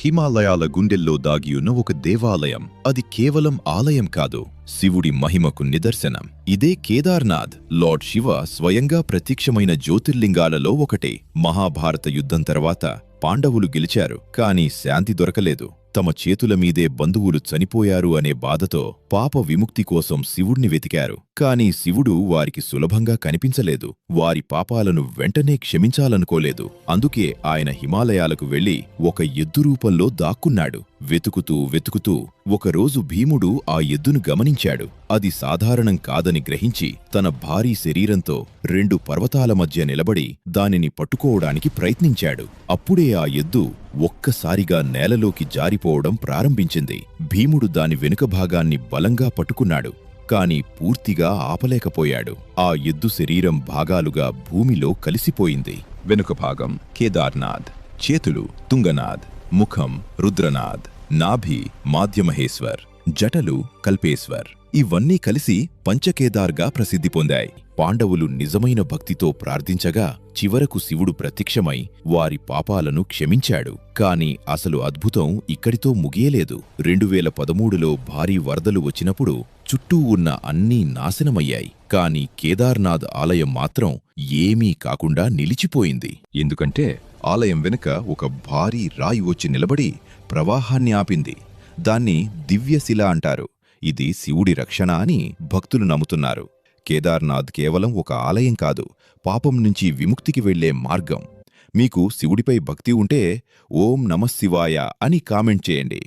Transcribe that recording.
హిమాలయాల గుండెల్లో దాగియున్న ఒక దేవాలయం. అది కేవలం ఆలయం కాదు, శివుడి మహిమకు నిదర్శనం. ఇదే కేదార్నాథ్. లార్డ్ శివ స్వయంగా ప్రత్యక్షమైన జ్యోతిర్లింగాలలో ఒకటి. మహాభారత యుద్ధం తర్వాత పాండవులు గెలిచారు, కాని శాంతి దొరకలేదు. తమ చేతుల మీదే బంధువులు చనిపోయారు అనే బాధతో పాప విముక్తి కోసం శివుణ్ణి వెతికారు. కాని శివుడు వారికి సులభంగా కనిపించలేదు. వారి పాపాలను వెంటనే క్షమించాలనుకోలేదు. అందుకే ఆయన హిమాలయాలకు వెళ్లి ఒక ఎద్దు రూపంలో దాక్కున్నాడు. వెతుకుతూ వెతుకుతూ ఒకరోజు భీముడు ఆ ఎద్దును గమనించాడు. అది సాధారణం కాదని గ్రహించి తన భారీ శరీరంతో 2 పర్వతాల మధ్య నిలబడి దానిని పట్టుకోవడానికి ప్రయత్నించాడు. అప్పుడే ఆ ఎద్దు ఒక్కసారిగా నేలలోకి జారిపోవడం ప్రారంభించింది. భీముడు దాని వెనుక భాగాన్ని బలంగా పట్టుకున్నాడు, కాని పూర్తిగా ఆపలేకపోయాడు. ఆ ఎద్దు శరీరం భాగాలుగా భూమిలో కలిసిపోయింది. వెనుక భాగం కేదార్నాథ్, చేతులు తుంగనాథ్, ముఖం రుద్రనాథ్, నాభి మాధ్యమహేశ్వర్, జటలు కల్పేశ్వర్. ఇవన్నీ కలిసి పంచకేదార్గా ప్రసిద్ధి పొందాయి. పాండవులు నిజమైన భక్తితో ప్రార్థించగా చివరకు శివుడు ప్రత్యక్షమై వారి పాపాలను క్షమించాడు. కాని అసలు అద్భుతం ఇక్కడితో ముగియలేదు. 2013లో భారీ వరదలు వచ్చినప్పుడు చుట్టూ ఉన్న అన్నీ నాశనమయ్యాయి. కాని కేదార్నాథ్ ఆలయం మాత్రం ఏమీ కాకుండా నిలిచిపోయింది. ఎందుకంటే ఆలయం వెనుక ఒక భారీ రాయి వచ్చి నిలబడి ప్రవాహాన్ని ఆపింది. దాన్ని దివ్యశిల అంటారు. ఇది శివుడి రక్షణ అని భక్తులు నమ్ముతున్నారు. కేదార్నాథ్ కేవలం ఒక ఆలయం కాదు, పాపం నుంచి విముక్తికి వెళ్లే మార్గం. మీకు శివుడిపై భక్తి ఉంటే ఓం నమః శివాయ అని కామెంట్ చేయండి.